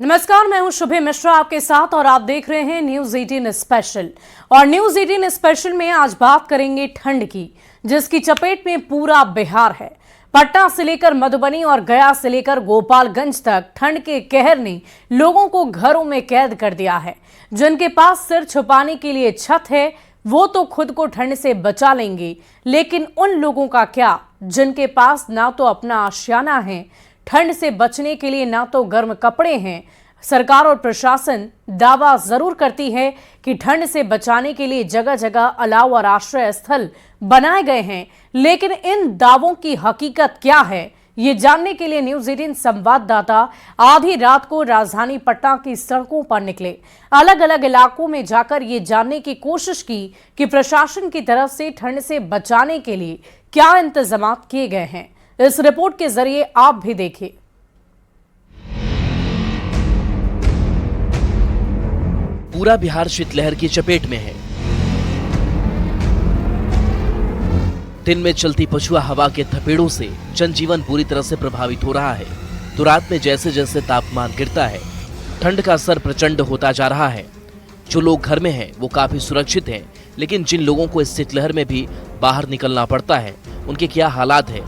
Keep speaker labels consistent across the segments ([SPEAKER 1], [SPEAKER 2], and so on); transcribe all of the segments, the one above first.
[SPEAKER 1] नमस्कार, मैं हूं शुभे मिश्रा आपके साथ और आप देख रहे हैं न्यूज 18 स्पेशल। और न्यूज 18 स्पेशल में आज बात करेंगे ठंड की, जिसकी चपेट में पूरा बिहार है। पटना से लेकर मधुबनी और गया से लेकर गोपालगंज तक ठंड के कहर ने लोगों को घरों में कैद कर दिया है। जिनके पास सिर छुपाने के लिए छत है वो तो खुद को ठंड से बचा लेंगे, लेकिन उन लोगों का क्या जिनके पास ना तो अपना आशियाना है, ठंड से बचने के लिए ना तो गर्म कपड़े हैं। सरकार और प्रशासन दावा जरूर करती है कि ठंड से बचाने के लिए जगह जगह अलाव और आश्रय स्थल बनाए गए हैं, लेकिन इन दावों की हकीकत क्या है, ये जानने के लिए न्यूज 18 संवाददाता आधी रात को राजधानी पटना की सड़कों पर निकले। अलग अलग इलाकों में जाकर ये जानने की कोशिश की कि प्रशासन की तरफ से ठंड से बचाने के लिए क्या इंतजाम किए गए हैं। इस रिपोर्ट के जरिए आप भी देखिए।
[SPEAKER 2] पूरा बिहार शीतलहर की चपेट में है। दिन में चलती पछुआ हवा के थपेड़ों से जनजीवन पूरी तरह से प्रभावित हो रहा है, तो रात में जैसे जैसे तापमान गिरता है, ठंड का असर प्रचंड होता जा रहा है। जो लोग घर में हैं वो काफी सुरक्षित हैं, लेकिन जिन लोगों को इस शीतलहर में भी बाहर निकलना पड़ता है उनके क्या हालात है।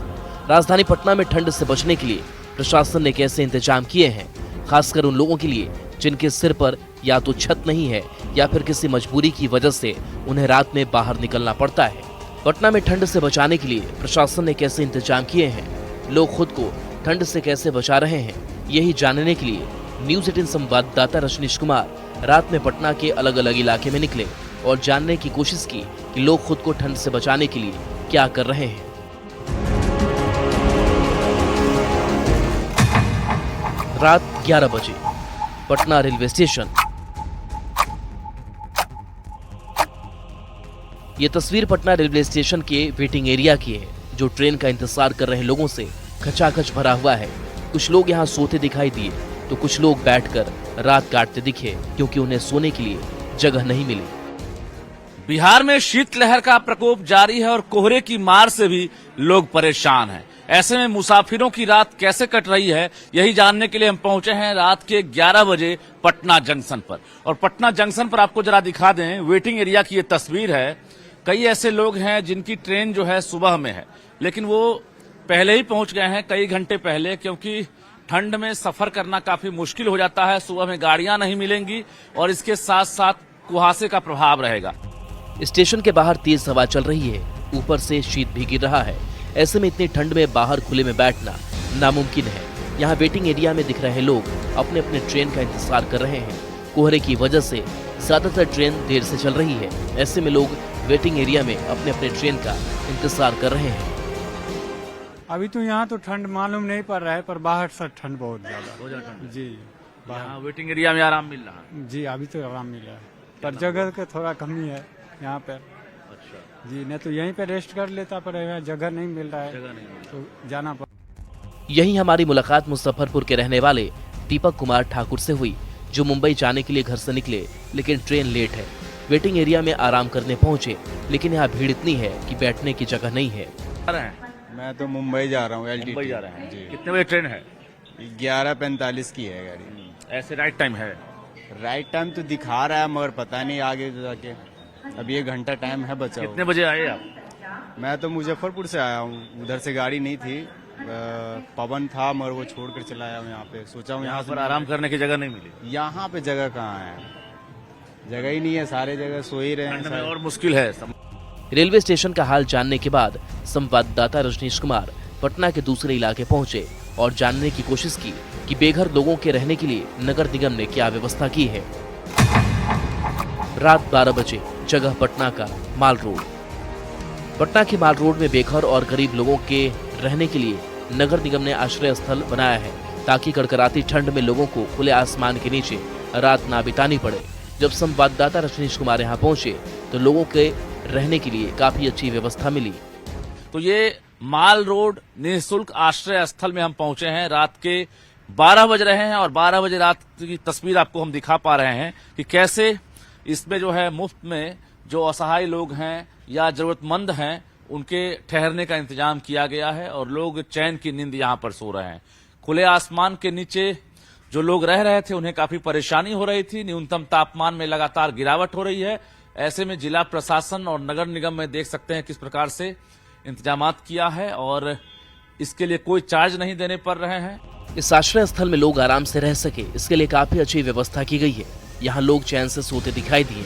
[SPEAKER 2] राजधानी पटना में ठंड से बचने के लिए प्रशासन ने कैसे इंतजाम किए हैं, खासकर उन लोगों के लिए जिनके सिर पर या तो छत नहीं है या फिर किसी मजबूरी की वजह से उन्हें रात में बाहर निकलना पड़ता है। पटना में ठंड से बचाने के लिए प्रशासन ने कैसे इंतजाम किए हैं, लोग खुद को ठंड से कैसे बचा रहे हैं, यही जानने के लिए न्यूज 18 संवाददाता रजनीश कुमार रात में पटना के अलग अलग इलाके में निकले और जानने की कोशिश की कि लोग खुद को ठंड से बचाने के लिए क्या कर रहे हैं। रात 11 बजे पटना रेलवे स्टेशन। ये तस्वीर पटना रेलवे स्टेशन के वेटिंग एरिया की है, जो ट्रेन का इंतजार कर रहे लोगों से खचाखच भरा हुआ है। कुछ लोग यहाँ सोते दिखाई दिए तो कुछ लोग बैठकर रात काटते दिखे, क्योंकि उन्हें सोने के लिए जगह नहीं मिली।
[SPEAKER 3] बिहार में शीतलहर का प्रकोप जारी है और कोहरे की मार से भी लोग परेशान हैं। ऐसे में मुसाफिरों की रात कैसे कट रही है, यही जानने के लिए हम पहुंचे हैं रात के 11 बजे पटना जंक्शन पर। और पटना जंक्शन पर आपको जरा दिखा दें, वेटिंग एरिया की ये तस्वीर है। कई ऐसे लोग हैं जिनकी ट्रेन जो है सुबह में है, लेकिन वो पहले ही पहुंच गए हैं, कई घंटे पहले, क्योंकि ठंड में सफर करना काफी मुश्किल हो जाता है। सुबह में गाड़ियां नहीं मिलेंगी और इसके साथ साथ कुहासे का प्रभाव रहेगा।
[SPEAKER 2] स्टेशन के बाहर तेज हवा चल रही है, ऊपर से शीत भी गिर रहा है। ऐसे में इतनी ठंड में बाहर खुले में बैठना नामुमकिन है। यहाँ वेटिंग एरिया में दिख रहे लोग अपने अपने ट्रेन का इंतजार कर रहे हैं। कोहरे की वजह से ज्यादातर ट्रेन देर से चल रही है। ऐसे में लोग वेटिंग एरिया में अपने अपने ट्रेन का इंतजार कर रहे हैं।
[SPEAKER 4] अभी तो यहाँ तो ठंड मालूम नहीं पड़ रहा है, पर बाहर से ठंड बहुत ज्यादा जी।
[SPEAKER 3] यहाँ वेटिंग एरिया में आराम मिल रहा है
[SPEAKER 4] जी, अभी तो आराम मिल रहा है, पर जगह का थोड़ा कमी है यहाँ पर।
[SPEAKER 3] अच्छा
[SPEAKER 4] जी, नहीं तो यहीं पे रेस्ट कर लेता, पर यहाँ जगह नहीं मिल रहा है, तो जाना पड़।
[SPEAKER 2] यही हमारी मुलाकात मुजफ्फरपुर के रहने वाले दीपक कुमार ठाकुर से हुई, जो मुंबई जाने के लिए घर से निकले, लेकिन ट्रेन लेट है। वेटिंग एरिया में आराम करने पहुंचे, लेकिन यहाँ भीड़ इतनी है कि बैठने की जगह नहीं है।
[SPEAKER 5] मैं तो मुंबई जा रहा हूँ, LTT।
[SPEAKER 3] मुंबई जा रहे हैं
[SPEAKER 5] जी।
[SPEAKER 3] कितने बजे ट्रेन है?
[SPEAKER 5] 11:45 की है गाड़ी।
[SPEAKER 3] ऐसे राइट टाइम है?
[SPEAKER 5] राइट टाइम तो दिखा रहा है, मगर पता नहीं आगे जाके। अब ये घंटा टाइम है बचा हुआ।
[SPEAKER 3] कितने बजे आए आप?
[SPEAKER 5] मैं तो मुजफ्फरपुर से आया हूँ, उधर से गाड़ी नहीं थी, पवन था, मगर वो छोड़कर चला आया हूँ यहाँ पे। सोचा हूँ
[SPEAKER 3] यहाँ पर आराम करने की जगह नहीं मिली।
[SPEAKER 5] यहाँ पे जगह कहाँ है, जगह ही नहीं है, सारे जगह सो ही रहे
[SPEAKER 3] ठंड में
[SPEAKER 5] हैं।
[SPEAKER 3] और मुश्किल है।
[SPEAKER 2] रेलवे स्टेशन का हाल जानने के बाद संवाददाता रजनीश कुमार पटना के दूसरे इलाके पहुंचे और जानने की कोशिश की कि बेघर लोगों के रहने के लिए नगर निगम ने क्या व्यवस्था की है। रात 12 बजे जगह पटना का माल रोड। पटना के माल रोड में बेघर और गरीब लोगों के रहने के लिए नगर निगम ने आश्रय स्थल बनाया है, ताकि कड़कड़ाती ठंड में लोगों को खुले आसमान के नीचे रात ना बितानी पड़े। जब संवाददाता रजनीश कुमार यहाँ पहुंचे तो लोगों के रहने के लिए काफी अच्छी व्यवस्था मिली।
[SPEAKER 3] तो ये माल रोड निःशुल्क आश्रय स्थल में हम पहुंचे हैं। रात के 12 बज रहे हैं और 12 बजे रात की तस्वीर आपको हम दिखा पा रहे हैं कि कैसे इसमें जो है मुफ्त में जो असहाय लोग हैं या जरूरतमंद हैं उनके ठहरने का इंतजाम किया गया है और लोग चैन की नींद यहाँ पर सो रहे हैं। खुले आसमान के नीचे जो लोग रह रहे थे उन्हें काफी परेशानी हो रही थी। न्यूनतम तापमान में लगातार गिरावट हो रही है। ऐसे में जिला प्रशासन और नगर निगम में देख सकते हैं किस प्रकार से इंतजामात किया है और इसके लिए कोई चार्ज नहीं देने पड़ रहे हैं।
[SPEAKER 2] इस आश्रय स्थल में लोग आराम से रह सके, इसके लिए काफी अच्छी व्यवस्था की गई है। यहाँ लोग चैन से सोते दिखाई दिए।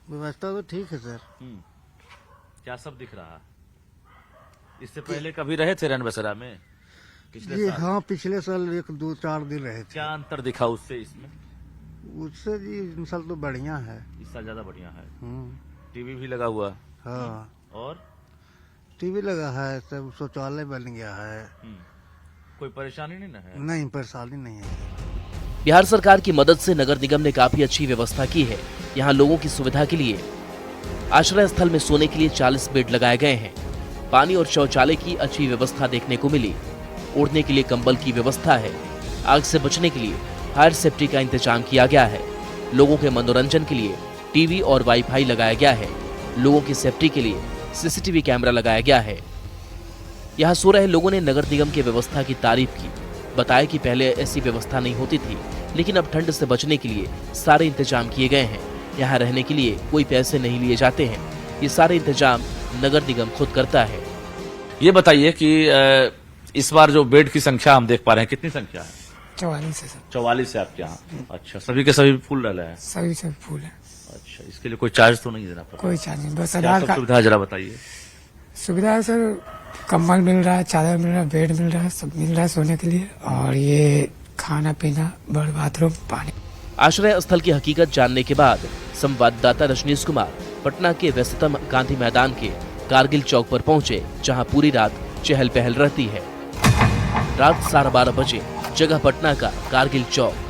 [SPEAKER 6] व्यवस्था तो ठीक है सर।
[SPEAKER 3] क्या सब दिख रहा है? इससे पहले कभी रहे थे रैन बसेरा में? पिछले
[SPEAKER 6] जी
[SPEAKER 3] साल?
[SPEAKER 6] हाँ, पिछले साल 1-2-4 दिन रहे थे।
[SPEAKER 3] क्या अंतर दिखा उससे इसमें?
[SPEAKER 6] उससे जी इस साल तो बढ़िया है।
[SPEAKER 3] इस साल ज्यादा बढ़िया है।
[SPEAKER 6] हम्म,
[SPEAKER 3] टीवी भी लगा हुआ
[SPEAKER 6] हाँ,
[SPEAKER 3] और
[SPEAKER 6] टीवी लगा है, सब शौचालय बन गया है।
[SPEAKER 3] कोई परेशानी नहीं ना है?
[SPEAKER 6] नहीं, परेशानी नहीं है।
[SPEAKER 2] बिहार सरकार की मदद से नगर निगम ने काफी अच्छी व्यवस्था की है। यहाँ लोगों की सुविधा के लिए आश्रय स्थल में सोने के लिए 40 बेड लगाए गए हैं। पानी और शौचालय की अच्छी व्यवस्था देखने को मिली। ओढ़ने के लिए कंबल की व्यवस्था है। आग से बचने के लिए फायर सेफ्टी का इंतजाम किया गया है। लोगों के मनोरंजन के लिए टीवी और वाईफाई लगाया गया है। लोगों की सेफ्टी के लिए सीसीटीवी कैमरा लगाया गया है। यहाँ सो रहे लोगों ने नगर निगम की व्यवस्था की तारीफ की। बताया कि पहले ऐसी व्यवस्था नहीं होती थी, लेकिन अब ठंड से बचने के लिए सारे इंतजाम किए गए हैं। यहाँ रहने के लिए कोई पैसे नहीं लिए जाते हैं। ये सारे इंतजाम नगर निगम खुद करता है।
[SPEAKER 3] ये बताइए कि इस बार जो बेड की संख्या हम देख पा रहे हैं, कितनी संख्या है?
[SPEAKER 7] 44 है सर।
[SPEAKER 3] 44 है आपके यहाँ? अच्छा, सभी के सभी फुल डाला है?
[SPEAKER 7] सभी सब फूल है।
[SPEAKER 3] अच्छा, इसके लिए कोई चार्ज तो नहीं देना पड़ता?
[SPEAKER 7] कोई चार्ज नहीं, बस
[SPEAKER 3] क्या
[SPEAKER 7] आधार
[SPEAKER 3] सब
[SPEAKER 7] कार्ड
[SPEAKER 3] सुविधा जरा बताइए।
[SPEAKER 7] सुविधा है सर। कम्बल मिल रहा है, चादर मिल रहा है, बेड मिल रहा है, सब मिल रहा है सोने के लिए। और ये खाना पीना, बड़ बाथरूम, पानी।
[SPEAKER 2] आश्रय स्थल की हकीकत जानने के बाद संवाददाता रजनीश कुमार पटना के व्यस्ततम गांधी मैदान के कारगिल चौक पर पहुंचे, जहां पूरी रात चहल पहल रहती है। रात 12:30 बजे जगह पटना का कारगिल चौक।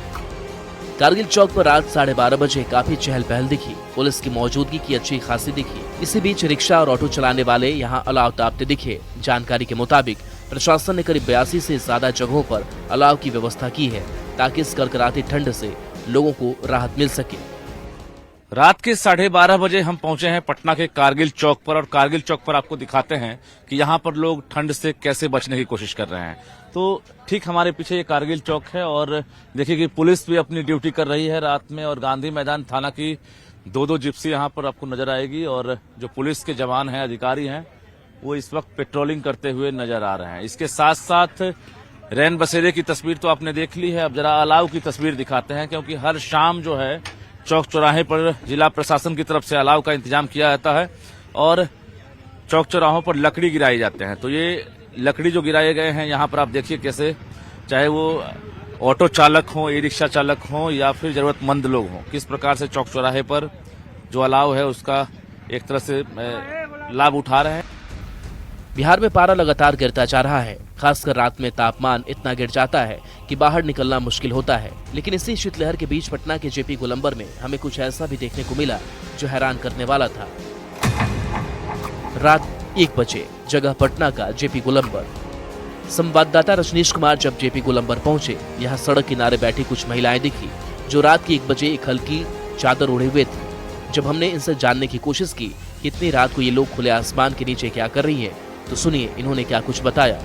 [SPEAKER 2] कारगिल चौक पर रात 12:30 बजे काफी चहल पहल दिखी। पुलिस की मौजूदगी की अच्छी खासी दिखी। इसी बीच रिक्शा और ऑटो चलाने वाले यहाँ अलाव तापते दिखे। जानकारी के मुताबिक प्रशासन ने करीब 82 से ज्यादा जगहों पर अलाव की व्यवस्था की है, ताकि इस कड़कड़ाती ठंड से लोगों को राहत मिल सके।
[SPEAKER 3] रात के 12:30 बजे हम पहुंचे हैं पटना के कारगिल चौक पर और कारगिल चौक पर आपको दिखाते हैं कि यहाँ पर लोग ठंड से कैसे बचने की कोशिश कर रहे हैं। तो ठीक हमारे पीछे ये कारगिल चौक है और देखिए कि पुलिस भी अपनी ड्यूटी कर रही है रात में और गांधी मैदान थाना की 2-2 जिप्सी यहाँ पर आपको नजर आएगी और जो पुलिस के जवान हैं, अधिकारी हैं, वो इस वक्त पेट्रोलिंग करते हुए नजर आ रहे हैं। इसके साथ साथ रैन बसेरे की तस्वीर तो आपने देख ली है। अब जरा अलाव की तस्वीर दिखाते हैं, क्योंकि हर शाम जो है चौक चौराहे पर जिला प्रशासन की तरफ से अलाव का इंतजाम किया जाता है और चौक चौराहों पर लकड़ी गिराई जाते हैं। तो ये लकड़ी जो गिराए गए हैं यहाँ पर आप देखिए कैसे, चाहे वो ऑटो चालक हो, ई रिक्शा चालक हो या फिर जरूरतमंद लोग हों, किस प्रकार से चौक चौराहे पर जो अलाव है उसका एक तरह से लाभ उठा रहे हैं।
[SPEAKER 2] बिहार में पारा लगातार गिरता जा रहा है। खासकर रात में तापमान इतना गिर जाता है कि बाहर निकलना मुश्किल होता है। लेकिन इसी शीतलहर के बीच पटना के जेपी गोलंबर में हमें कुछ ऐसा भी देखने को मिला जो हैरान करने वाला था। रात 1 बजे जगह पटना का जेपी गोलंबर। संवाददाता रजनीश कुमार जब जेपी गोलंबर पहुंचे, यहाँ सड़क किनारे बैठी कुछ महिलाएं दिखी जो रात के 1 बजे एक हल्की चादर ओढ़े हुए थी। जब हमने इनसे जानने की कोशिश की कि इतनी रात को ये लोग खुले आसमान के नीचे क्या कर रही हैं, तो सुनिए इन्होंने क्या कुछ बताया।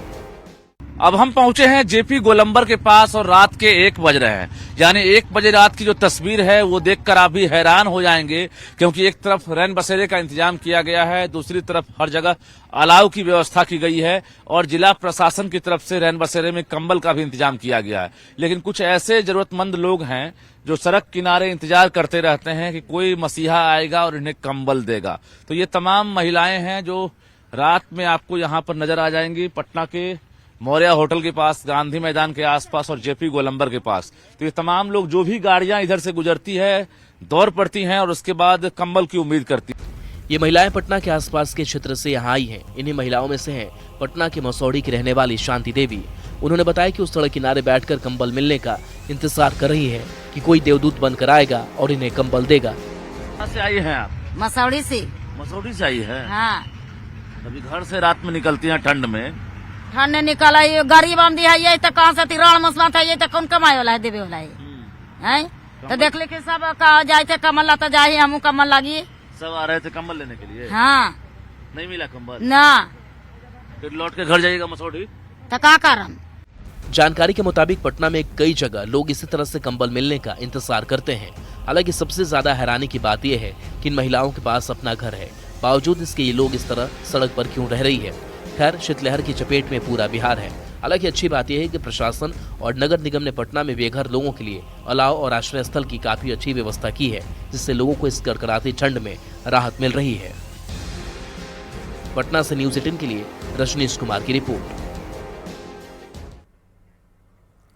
[SPEAKER 3] अब हम पहुंचे हैं जेपी गोलंबर के पास और रात के 1 बज रहे हैं। यानी 1 बजे रात की जो तस्वीर है वो देखकर आप भी हैरान हो जाएंगे, क्योंकि एक तरफ रैन बसेरे का इंतजाम किया गया है, दूसरी तरफ हर जगह अलाव की व्यवस्था की गई है और जिला प्रशासन की तरफ से रैन बसेरे में कंबल का भी इंतजाम किया गया है। लेकिन कुछ ऐसे जरूरतमंद लोग हैं जो सड़क किनारे इंतजार करते रहते हैं कि कोई मसीहा आएगा और इन्हें कंबल देगा। तो ये तमाम महिलाएं हैं जो रात में आपको यहाँ पर नजर आ जाएंगी, पटना के मौर्या होटल के पास, गांधी मैदान के आसपास और जेपी गोलंबर के पास। तो ये तमाम लोग, जो भी गाड़ियां इधर से गुजरती है, दौड़ पड़ती हैं और उसके बाद कंबल की उम्मीद करती हैं।
[SPEAKER 2] ये महिलाएं पटना के आसपास के क्षेत्र से यहाँ आई हैं। इन्हीं महिलाओं में से हैं पटना के मसौड़ी की रहने वाली शांति देवी। उन्होंने बताया कि उस सड़क किनारे बैठकर कंबल मिलने का इंतजार कर रही है कि कोई देवदूत बनकर आएगा और इन्हें कंबल देगा।
[SPEAKER 3] कहाँ से आई हैं आप?
[SPEAKER 8] मसौड़ी से।
[SPEAKER 3] मसौड़ी से आई है?
[SPEAKER 8] हाँ।
[SPEAKER 3] अभी घर से रात में निकलती हैं ठंड में?
[SPEAKER 8] ठंड निकल आई, गरीब आमदी है ये तो कहाँ से तिराड़ मसमा था, ये तो कौन कमाए वाला है, देवे वाला है। तो देख ले कि सब कहा जाए थे कमल ला, तो जाए हमू कमल लगी।
[SPEAKER 3] सब आ रहे थे कंबल लेने के लिए?
[SPEAKER 8] हाँ।
[SPEAKER 3] नहीं मिला कंबल?
[SPEAKER 8] ना।
[SPEAKER 3] फिर लौट के घर जाइएगा मसौड़ी?
[SPEAKER 8] तो का करम।
[SPEAKER 2] जानकारी के मुताबिक पटना में कई जगह लोग इसी तरह से कंबल मिलने का इंतजार करते हैं। हालांकि सबसे ज्यादा हैरानी की बात यह है कि इन महिलाओं के पास अपना घर है, बावजूद इसके ये लोग इस तरह सड़क पर क्यों रह रही है। खैर, शीतलहर की चपेट में पूरा बिहार है। हालांकि अच्छी बात यह है कि प्रशासन और नगर निगम ने पटना में बेघर लोगों के लिए अलाव और आश्रय स्थल की काफी अच्छी व्यवस्था की है, जिससे लोगों को इस कड़कड़ाती ठंड में राहत मिल रही है। पटना से न्यूज़ 18 के लिए रजनीश कुमार की रिपोर्ट।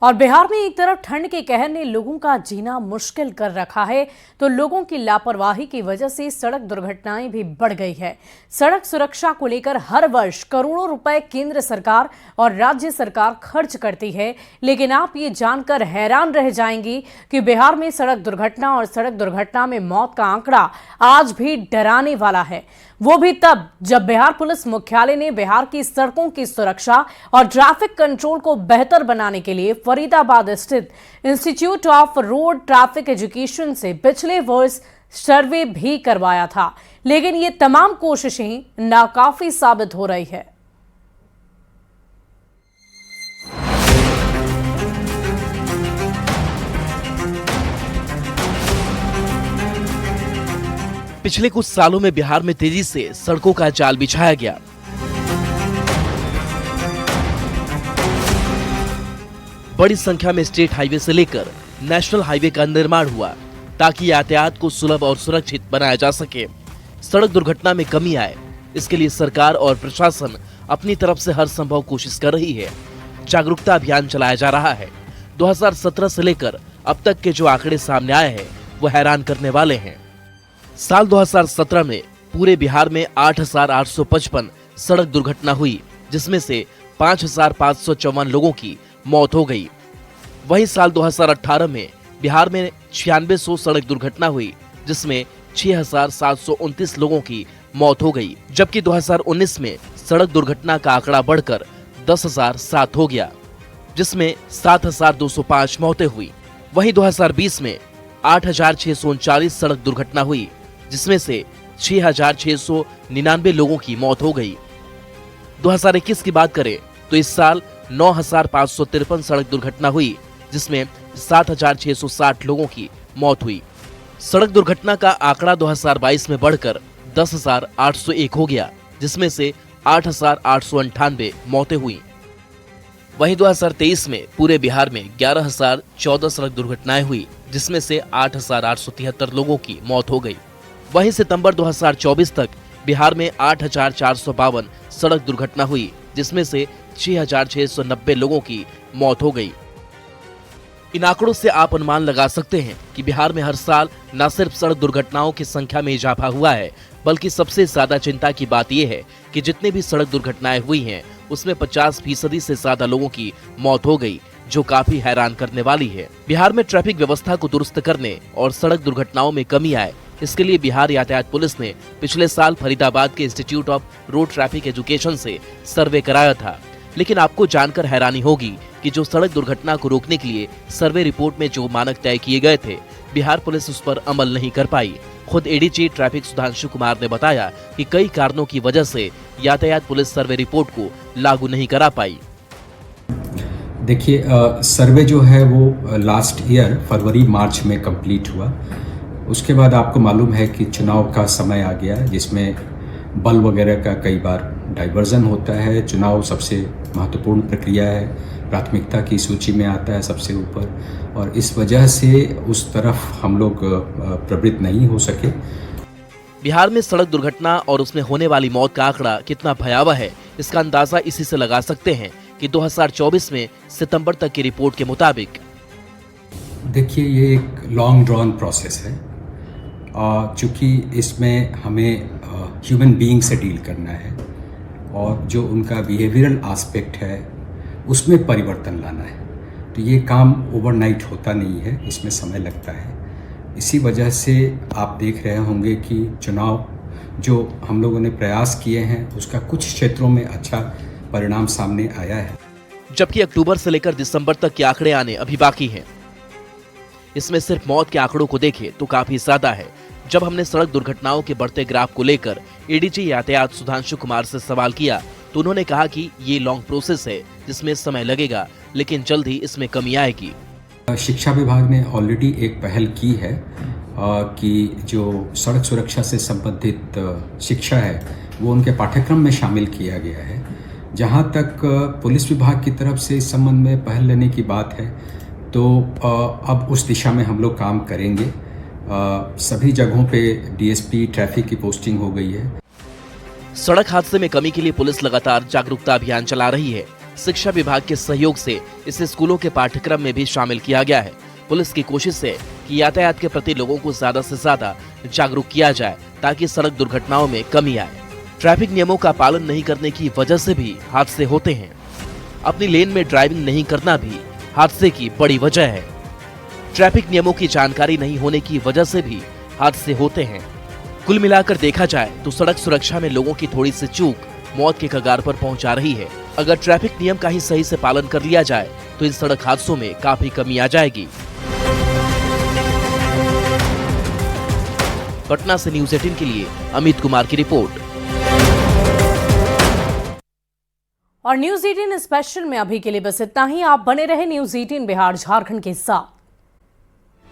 [SPEAKER 1] और बिहार में एक तरफ ठंड के कहर ने लोगों का जीना मुश्किल कर रखा है, तो लोगों की लापरवाही की वजह से सड़क दुर्घटनाएं भी बढ़ गई है। सड़क सुरक्षा को लेकर हर वर्ष करोड़ों रुपए केंद्र सरकार और राज्य सरकार खर्च करती है, लेकिन आप ये जानकर हैरान रह जाएंगी कि बिहार में सड़क दुर्घटना और सड़क दुर्घटना में मौत का आंकड़ा आज भी डराने वाला है। वो भी तब जब बिहार पुलिस मुख्यालय ने बिहार की सड़कों की सुरक्षा और ट्रैफिक कंट्रोल को बेहतर बनाने के लिए फरीदाबाद स्थित institute of road traffic education से पिछले वर्ष सर्वे भी करवाया था, लेकिन ये तमाम कोशिशें नाकाफी साबित हो रही है।
[SPEAKER 2] पिछले कुछ सालों में बिहार में तेजी से सड़कों का जाल बिछाया गया। बड़ी संख्या में स्टेट हाईवे से लेकर नेशनल हाईवे का निर्माण हुआ ताकि यातायात को सुलभ और सुरक्षित बनाया जा सके, सड़क दुर्घटना में कमी आए। इसके लिए सरकार और प्रशासन अपनी तरफ से हर संभव कोशिश कर रही है। जागरूकता अभियान चलाया जा रहा है। 2017 से लेकर अब तक के जो आंकड़े सामने आए हैं वो हैरान करने वाले हैं। साल 2017 में पूरे बिहार में 8,855 सड़क दुर्घटना हुई, जिसमें से 5,554 लोगों की मौत हो गई। वहीं साल 2018 में बिहार में 9600 सड़क दुर्घटना हुई, जिसमें 6,729 लोगों की मौत हो गई, जबकि 2019 में सड़क दुर्घटना का आंकड़ा बढ़कर 10,007 हो गया, जिसमें 7,205 मौतें हुई। वहीं 2020 में 8,639 सड़क दुर्घटना हुई, जिसमें से 6,699 लोगों की मौत हो गई। 2021 की बात करें तो इस साल 9,553 सड़क दुर्घटना हुई, जिसमें 7,660 लोगों की मौत हुई। सड़क दुर्घटना का आंकड़ा 2022 में बढ़कर 10,801 हो गया, जिसमें से 8,898 मौतें हुई। वहीं 2023 में पूरे बिहार में 11,014 सड़क दुर्घटनाएं हुई, जिसमें से 8,873 लोगों की मौत हो गई। वहीं सितंबर 2024 तक बिहार में 8,452 सड़क दुर्घटना हुई, जिसमें से 6,690 लोगों की मौत हो गई। इन आंकड़ों से आप अनुमान लगा सकते हैं कि बिहार में हर साल न सिर्फ सड़क दुर्घटनाओं की संख्या में इजाफा हुआ है, बल्कि सबसे ज्यादा चिंता की बात यह है कि जितनी भी सड़क दुर्घटनाएं हुई हैं, उसमें 50% से ज्यादा लोगों की मौत हो गई, जो काफी हैरान करने वाली है। बिहार में ट्रैफिक व्यवस्था को दुरुस्त करने और सड़क दुर्घटनाओं में कमी आए, इसके लिए बिहार यातायात पुलिस ने पिछले साल फरीदाबाद के institute of road traffic education से सर्वे कराया था। लेकिन आपको जानकर हैरानी होगी कि जो सड़क दुर्घटना को रोकने के लिए सर्वे रिपोर्ट में जो मानक तय किए गए थे, बिहार पुलिस उस पर अमल नहीं कर पाई। खुद एडीजी ट्रैफिक सुधांशु कुमार ने बताया कि कई कारणों की वजह से यातायात पुलिस सर्वे रिपोर्ट को लागू नहीं करा पाई।
[SPEAKER 9] देखिए, सर्वे जो है वो लास्ट ईयर फरवरी मार्च में कंप्लीट हुआ। उसके बाद आपको मालूम है कि चुनाव का समय आ गया, जिसमें बल वगैरह का कई बार डाइवर्जन होता है। चुनाव सबसे महत्वपूर्ण प्रक्रिया है, प्राथमिकता की सूची में आता है सबसे ऊपर, और इस वजह से उस तरफ हम लोग प्रवृत्त नहीं हो सके।
[SPEAKER 2] बिहार में सड़क दुर्घटना और उसमें होने वाली मौत का आंकड़ा कितना भयावह है, इसका अंदाजा इसी से लगा सकते हैं कि 2024 में सितंबर तक की रिपोर्ट के मुताबिक।
[SPEAKER 9] देखिए, ये एक लॉन्ग ड्रॉन प्रोसेस है, चूँकि इसमें हमें ह्यूमन बीइंग से डील करना है और जो उनका बिहेवियरल एस्पेक्ट है उसमें परिवर्तन लाना है। तो ये काम ओवरनाइट होता नहीं है, इसमें समय लगता है। इसी वजह से आप देख रहे होंगे कि चुनाव जो हम लोगों ने प्रयास किए हैं उसका कुछ क्षेत्रों में अच्छा परिणाम सामने आया है,
[SPEAKER 2] जबकि अक्टूबर से लेकर दिसंबर तक के आंकड़े आने अभी बाकी हैं। इसमें सिर्फ मौत के आंकड़ों को देखें तो काफी ज्यादा है। जब हमने सड़क दुर्घटनाओं के बढ़ते ग्राफ को लेकर एडीजी यातायात सुधांशु कुमार से सवाल किया तो उन्होंने कहा कि ये लॉन्ग प्रोसेस है, जिसमें समय लगेगा, लेकिन जल्द ही इसमें कमी आएगी।
[SPEAKER 9] शिक्षा विभाग ने ऑलरेडी एक पहल की है कि जो सड़क सुरक्षा से संबंधित शिक्षा है वो उनके पाठ्यक्रम में शामिल किया गया है। जहाँ तक पुलिस विभाग की तरफ से इस संबंध में पहल लेने की बात है तो अब उस दिशा में हम लोग काम करेंगे। सभी जगहों पे डीएसपी ट्रैफिक की पोस्टिंग हो गई है।
[SPEAKER 2] सड़क हादसे में कमी के लिए पुलिस लगातार जागरूकता अभियान चला रही है। शिक्षा विभाग के सहयोग से इसे स्कूलों के पाठ्यक्रम में भी शामिल किया गया है। पुलिस की कोशिश है कि यातायात के प्रति लोगों को ज्यादा से ज्यादा जागरूक किया जाए ताकि सड़क दुर्घटनाओं में कमी आए। ट्रैफिक नियमों का पालन नहीं करने की वजह से भी हादसे होते हैं। अपनी लेन में ड्राइविंग नहीं करना भी हादसे की बड़ी वजह है। ट्रैफिक नियमों की जानकारी नहीं होने की वजह से भी हादसे होते हैं। कुल मिलाकर देखा जाए तो सड़क सुरक्षा में लोगों की थोड़ी सी चूक मौत के कगार पर पहुंचा रही है। अगर ट्रैफिक नियम का ही सही से पालन कर लिया जाए तो इन सड़क हादसों में काफी कमी आ जाएगी। पटना से न्यूज़ 18 के लिए अमित कुमार की रिपोर्ट।
[SPEAKER 1] और न्यूज़ 18 स्पेशल में अभी के लिए बस इतना ही। आप बने रहे न्यूज़ 18 बिहार झारखंड के साथ।